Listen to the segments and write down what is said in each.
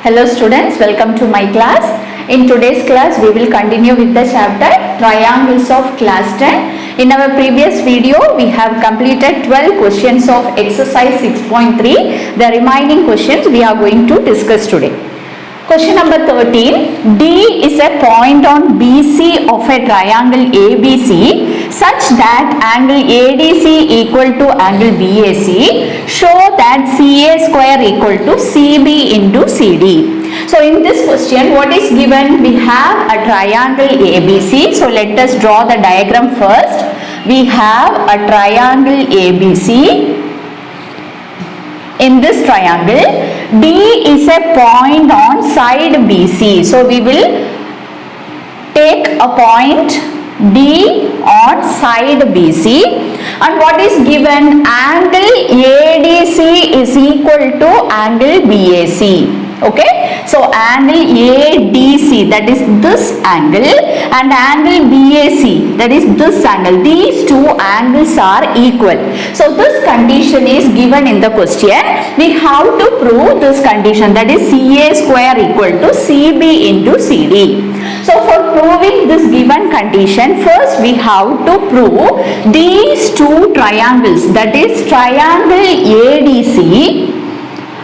Hello students, welcome to my class. In today's class, we will continue with the chapter Triangles of Class 10. In our previous video, we have completed 12 questions of exercise 6.3. The remaining questions we are going to discuss today. Question number 13. D is a point on BC of a triangle ABC such that angle ADC equal to angle BAC. Show that CA square equal to CB into CD. So in this question, what is given? We have a triangle ABC. So let us draw the diagram first. We have a triangle ABC. In this triangle, D is a point on side BC. So we will take a point D on side BC, and what is given? Angle ADC is equal to angle BAC. Okay, so angle ADC, that is this angle, and angle BAC, that is this angle. These two angles are equal. So this condition is given in the question. We have to prove this condition, that is CA square equal to CB into CD. So for proving this given condition, first we have to prove these two triangles, that is triangle ADC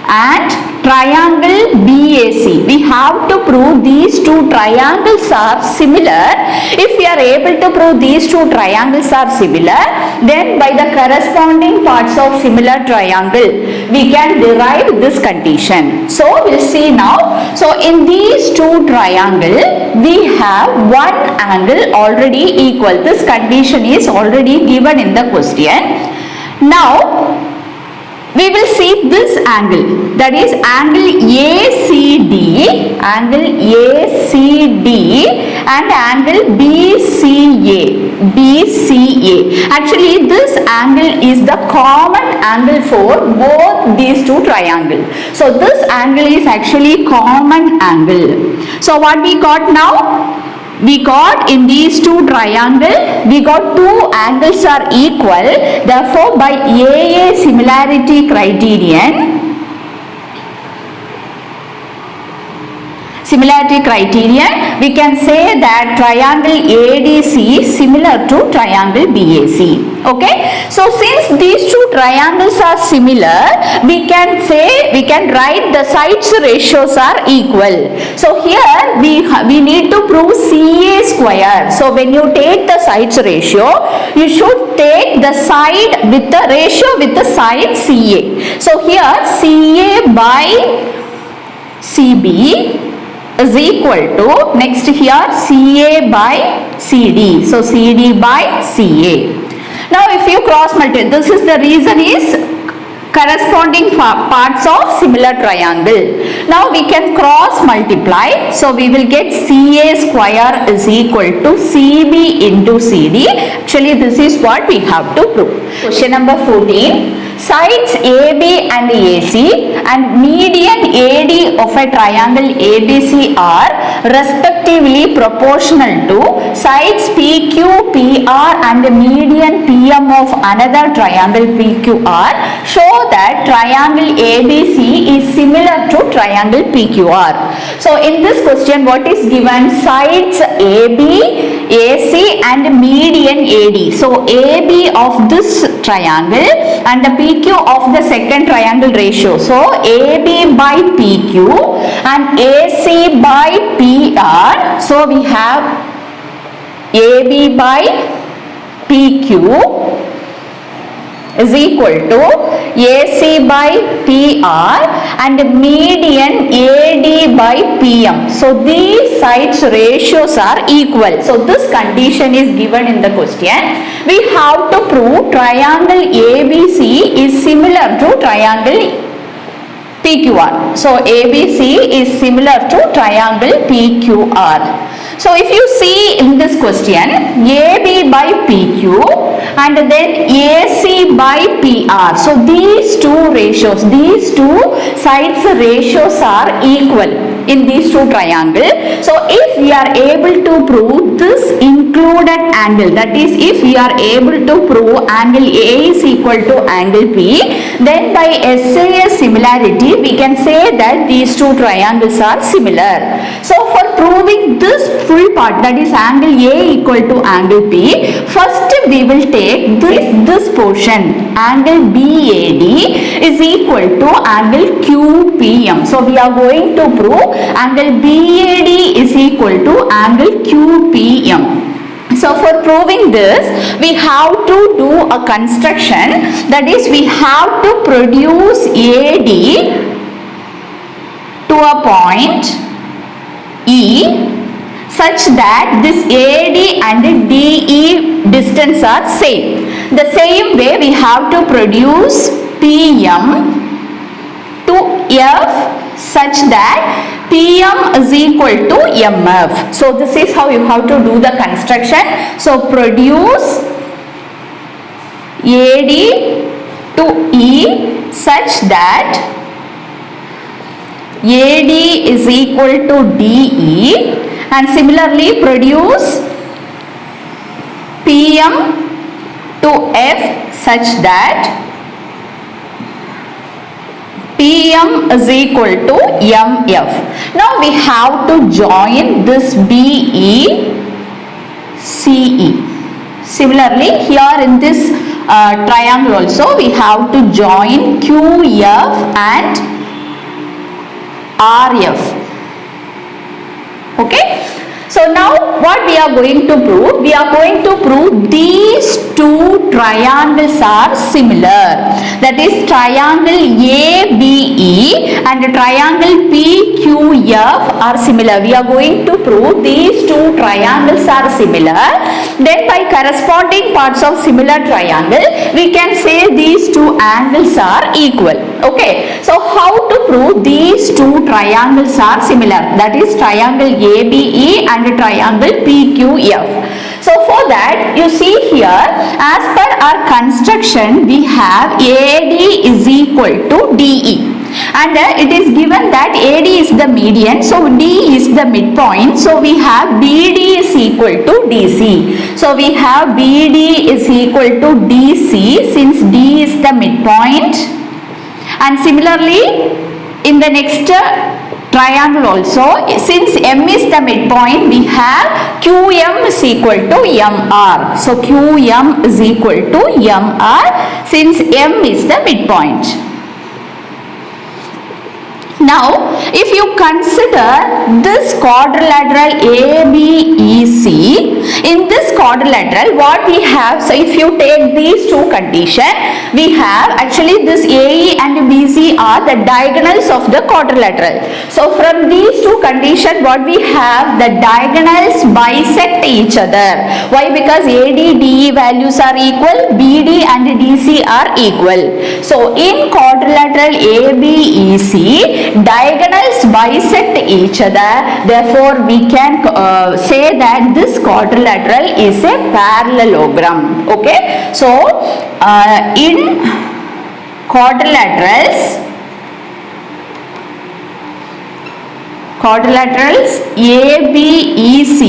and triangle BAC. We have to prove these two triangles are similar. If we are able to prove these two triangles are similar, then by the corresponding parts of similar triangle, we can derive this condition. So we'll see now. So in these two triangles, we have one angle already equal. This condition is already given in the question. Now we will see this angle, that is angle ACD, and angle BCA. Actually, this angle is the common angle for both these two triangles. So this angle is actually common angle. So what we got now? We got in these two triangles, we got two angles are equal. Therefore, by AA similarity criterion, we can say that triangle ADC is similar to triangle BAC. Okay, so since these two triangles are similar, we can write the sides ratios are equal. So here we need to prove CA square. So when you take the sides ratio, you should take the side with the ratio with the side CA. So here CA by CB is equal to, next here CA by CD. So CD by CA. Now if you cross multiply, this is the reason is corresponding parts of similar triangle. Now we can cross multiply. So we will get CA square is equal to CB into CD. Actually this is what we have to prove. Question number 14. Sides AB and AC and median AD of a triangle ABC are respectively proportional to sides PQ, PR and median PM of another triangle PQR. Show that triangle ABC is similar to triangle PQR. So in this question, what is given? Sides AB, AC and median AD. So AB of this triangle and the PQ of the second triangle ratio. So AB by PQ and AC by PR. So we have AB by PQ is equal to AC by PR and median AD by PM. So these sides ratios are equal. So this condition is given in the question. We have to prove triangle ABC is similar to triangle PQR. So ABC is similar to triangle PQR. So if you see in this question, AB by PQ and then AC by PR. So these two ratios, these two sides ratios are equal. in these two triangles. So if we are able to prove this included angle, that is if we are able to prove angle A is equal to angle P, then by SAS similarity we can say that these two triangles are similar. So for proving this full part, that is angle A equal to angle P, first we will take this portion, angle BAD is equal to angle QPM. So we are going to prove angle BAD is equal to angle QPM. So for proving this, we have to do a construction, that is we have to produce AD to a point E such that this AD and DE distance are same. The same way we have to produce PM to F such that PM is equal to MF. So this is how you have to do the construction. So produce AD to E such that AD is equal to DE, and similarly produce PM to F such that PM is equal to MF. Now we have to join this BE CE. Similarly here in this triangle also we have to join QF and RF. Okay, so now what we are going to prove? We are going to prove these two triangles are similar. That is triangle ABE and triangle PQF are similar. We are going to prove these two triangles are similar. Then by corresponding parts of similar triangle, we can say these two angles are equal. Okay, so how to prove these two triangles are similar? That is triangle ABE and triangle PQF. So for that, you see here, as per our construction, we have AD is equal to DE. And it is given that AD is the median, so D is the midpoint. So we have BD is equal to DC. So we have BD is equal to DC since D is the midpoint. And similarly, in the next triangle also, since M is the midpoint, we have QM is equal to MR. So QM is equal to MR since M is the midpoint. Now, if you consider this quadrilateral ABEC, in this quadrilateral, what we have, so if you take these two conditions, we have actually this AE and BC are the diagonals of the quadrilateral. So, from these two conditions, what we have, the diagonals bisect each other. Why? Because AD, DE values are equal, BD and DC are equal. So, in quadrilateral ABEC, diagonals bisect each other, therefore we can say that this quadrilateral is a parallelogram. Okay, so in quadrilaterals ABEC,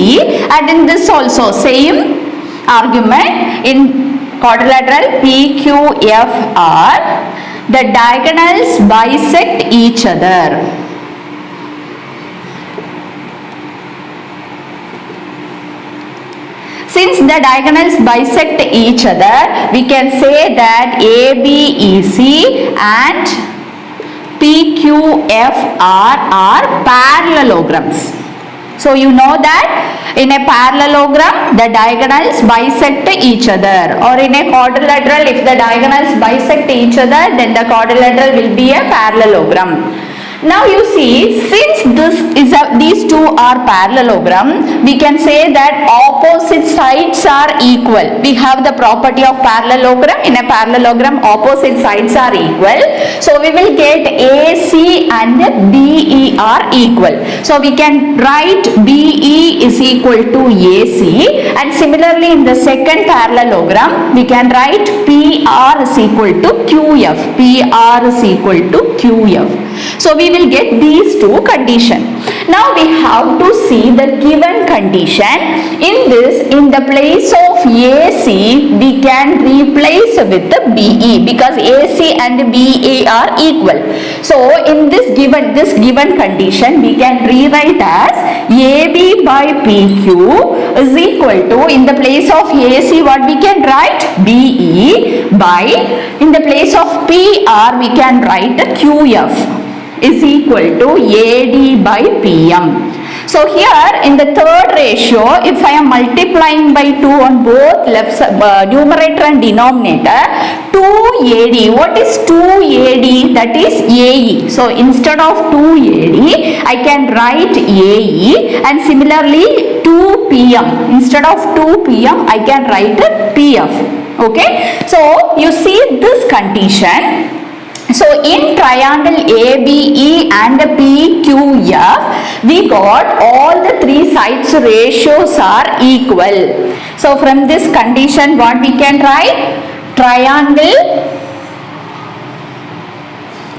and in this also same argument, in quadrilateral PQFR, the diagonals bisect each other. Since the diagonals bisect each other, we can say that ABEC and PQFR are parallelograms. So you know that in a parallelogram, the diagonals bisect each other, or in a quadrilateral, if the diagonals bisect each other, then the quadrilateral will be a parallelogram. Now you see, since these two are parallelogram, we can say that opposite sides are equal. We have the property of parallelogram. In a parallelogram, opposite sides are equal. So we will get AC and BE are equal. So we can write BE is equal to AC, and similarly in the second parallelogram, we can write PR is equal to QF. PR is equal to QF. So we will get these two conditions. Now we have to see the given condition. In this, in the place of AC, we can replace with the BE because AC and BA are equal. So in this given condition, we can rewrite as AB by PQ is equal to, in the place of AC, what we can write? BE by, in the place of PR, we can write QF is equal to AD by PM. So here in the third ratio, if I am multiplying by 2 on both left numerator and denominator, 2AD, what is 2AD? That is AE. So instead of 2AD, I can write AE, and similarly 2PM, instead of 2PM, I can write PF. Okay, so you see this condition. So in triangle ABE and PQF, we got all the three sides ratios are equal. So from this condition, what we can write? Triangle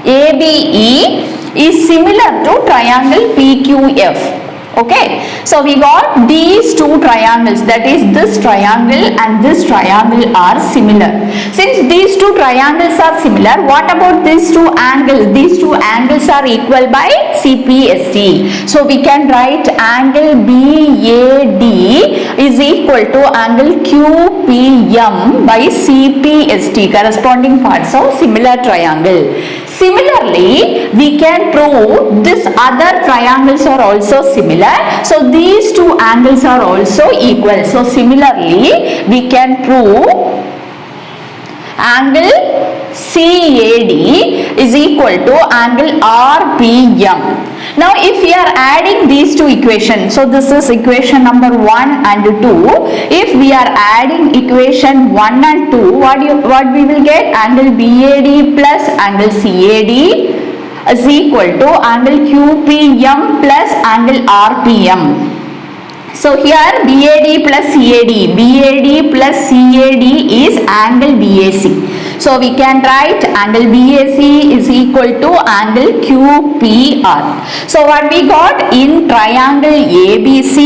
ABE is similar to triangle PQF. Okay, so we got these two triangles, that is this triangle and this triangle are similar. Since these two triangles are similar, what about these two angles? These two angles are equal by CPST. So we can write angle BAD is equal to angle QPM by CPST, corresponding parts of similar triangle. Similarly, we can prove this other triangles are also similar. So these two angles are also equal. So similarly, we can prove angle CAD is equal to angle RPM. Now if we are adding these two equations, so this is equation number 1 and 2. If we are adding equation 1 and 2, what we will get? Angle BAD plus angle CAD is equal to angle QPM plus angle RPM. So here BAD plus CAD is angle BAC. So we can write angle BAC is equal to angle QPR. So what we got in triangle ABC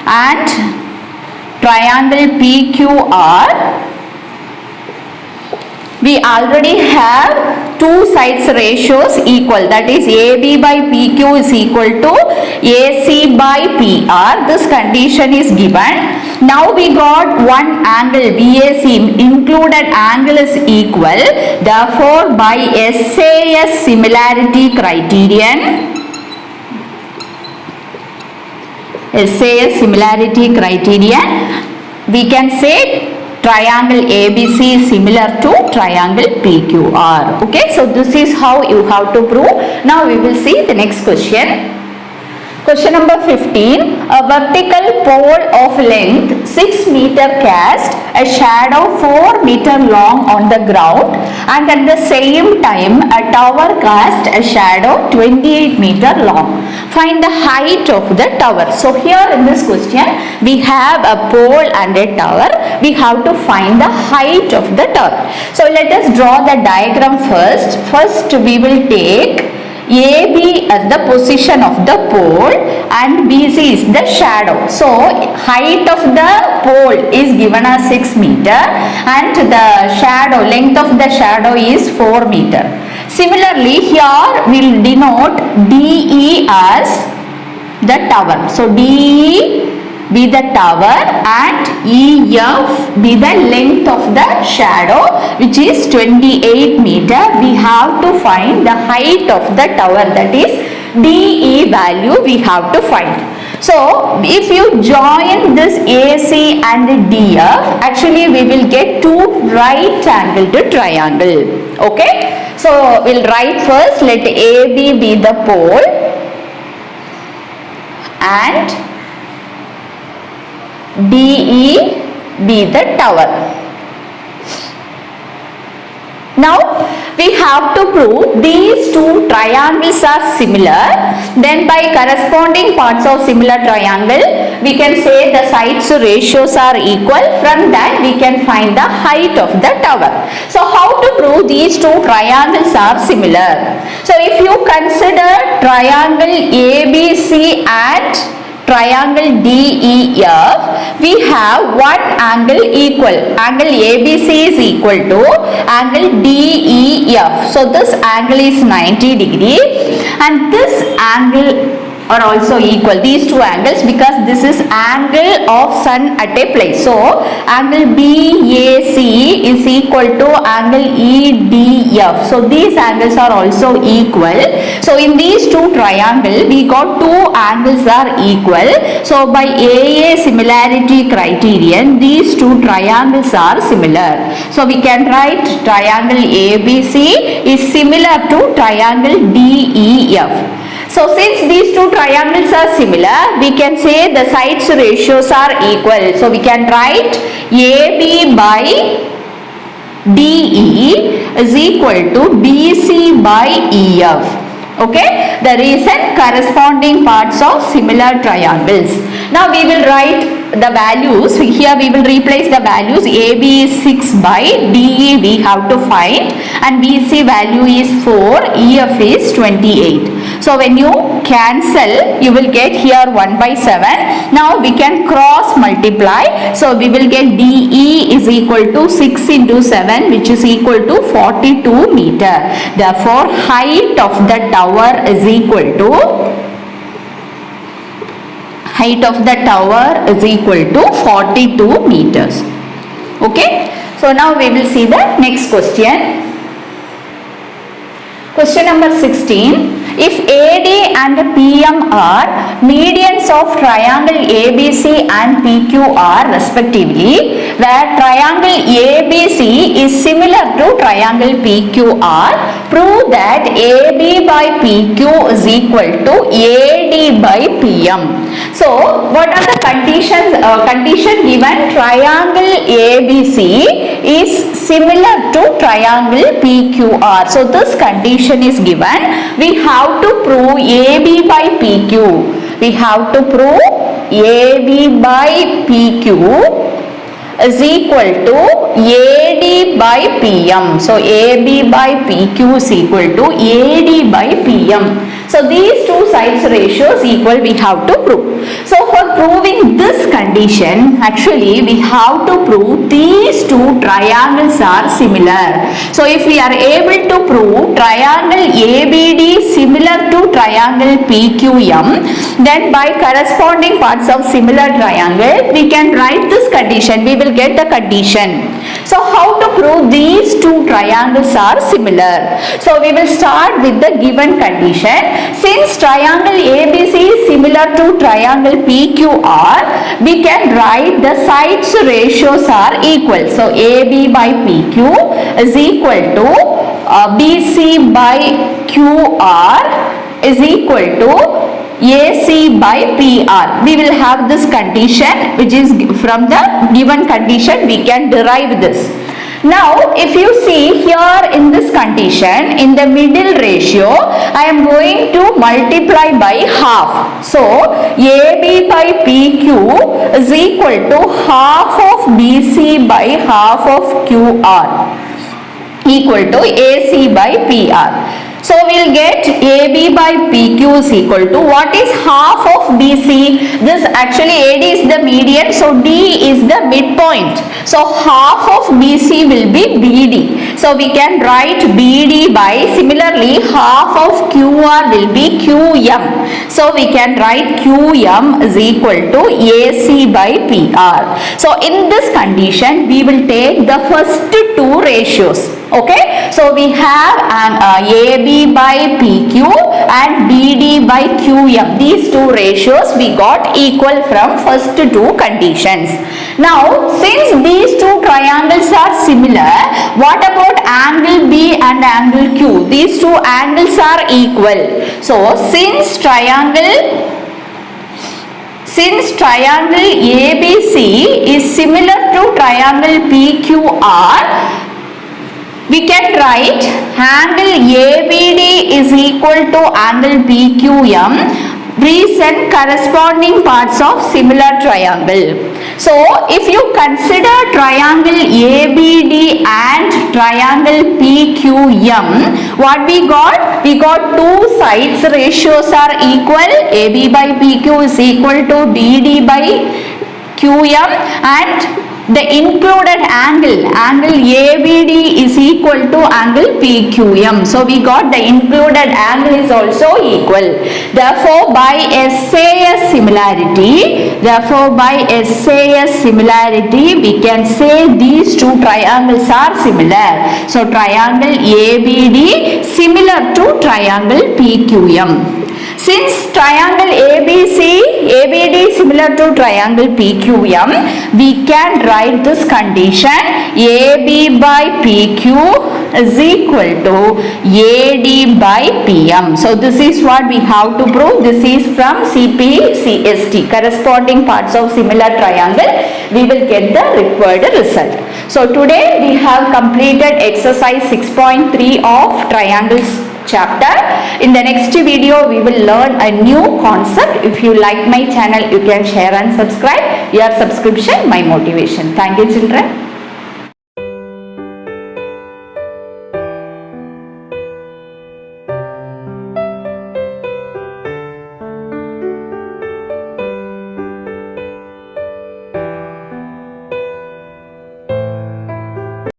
and triangle PQR, we already have two sides ratios equal, that is AB by PQ is equal to AC by PR. This condition is given. Now we got one angle BAC, included angle is equal. Therefore by SAS similarity criterion, we can say triangle ABC is similar to triangle PQR. Okay, so this is how you have to prove. Now we will see the next question. Question number 15. A vertical pole of length 6 meter cast a shadow 4 meter long on the ground, and at the same time a tower cast a shadow 28 meter long. Find the height of the tower. So here in this question, we have a pole and a tower. We have to find the height of the tower. So let us draw the diagram first. First we will take AB as the position of the pole and BC is the shadow. So height of the pole is given as 6 meter and the shadow, length of the shadow is 4 meter. Similarly, here we will denote DE as the tower. So DE be the tower and EF be the length of the shadow, which is 28 meter. We have to find the height of the tower, that is DE value we have to find. So if you join this AC and DF, actually we will get two right angled triangle. Okay, so we'll write first, let AB be the pole and DE be the tower. Now we have to prove these two triangles are similar. Then by corresponding parts of similar triangle, we can say the sides ratios are equal. From that we can find the height of the tower. So how to prove these two triangles are similar? So if you consider triangle ABC and triangle DEF, we have one angle equal. Angle ABC is equal to angle DEF. So this angle is 90 degree and this angle are also equal, these two angles, because this is angle of sun at a place. So angle BAC is equal to angle EDF. So these angles are also equal. So in these two triangles we got two angles are equal. So by AA similarity criterion, these two triangles are similar. So we can write triangle ABC is similar to triangle DEF. So since these two triangles are similar, we can say the sides ratios are equal. So we can write AB by DE is equal to BC by EF. Okay, the reason corresponding parts of similar triangles. Now we will write the values. Here we will replace the values. AB is 6 by DE we have to find, and BC value is 4, EF is 28. So when you cancel, you will get here 1 by 7. Now we can cross multiply. So we will get DE is equal to 6 into 7, which is equal to 42 meter. Therefore height of the tower is equal to is equal to 42 meters. Okay, so now we will see the next question. Question number 16. If AD and PM are medians of triangle ABC and PQR respectively, where triangle ABC is similar to triangle PQR, prove that AB by PQ is equal to AD by PM. So what are the conditions? Condition given: triangle ABC is similar to triangle PQR. So this condition is given. We have to prove AB by PQ. We have to prove AB by PQ is equal to AD by PM. So AB by PQ is equal to AD by PM. So these two sides ratios equal we have to prove. So for proving this condition, actually we have to prove these two triangles are similar. So if we are able to prove triangle ABD similar to triangle PQM, then by corresponding parts of similar triangle, we can write this condition. We will get the condition. So how to prove these two triangles are similar? So we will start with the given condition. Since triangle ABC is similar to triangle PQR, we can write the sides ratios are equal. So AB by PQ is equal to BC by QR is equal to AC by PR. We will have this condition, which is from the given condition we can derive this. Now if you see here in this condition, in the middle ratio, I am going to multiply by half. So AB by PQ is equal to half of BC by half of QR equal to AC by PR. So we will get AB by PQ is equal to, what is half of BC? This actually AD is the median, so D is the midpoint. So half of BC will be BD. So we can write BD by, similarly half of QR will be QM. So we can write QM is equal to AC by PR. So in this condition we will take the first two ratios. Okay, so we have an AB by PQ and BD by QM. These two ratios we got equal from first two conditions. Now since these two triangles are similar, what about angle B and angle Q? These two angles are equal. So since triangle ABC is similar to triangle PQR, we can write angle ABD is equal to angle PQM. Present corresponding parts of similar triangle. So if you consider triangle ABD and triangle PQM, what we got? We got two sides ratios are equal. AB by PQ is equal to DD by QM, and the included angle ABD is equal to angle PQM. So we got the included angle is also equal. Therefore by SAS similarity we can say these two triangles are similar. So triangle ABD similar to triangle PQM. Since triangle ABD similar to triangle PQM, we can write this condition: AB by PQ is equal to AD by PM. So this is what we have to prove. This is from CP CST, corresponding parts of similar triangle. We will get the required result. So today we have completed exercise 6.3 of triangles chapter. In the next video we will learn a new concept. If you like my channel, you can share and subscribe. Your subscription my motivation. Thank you children.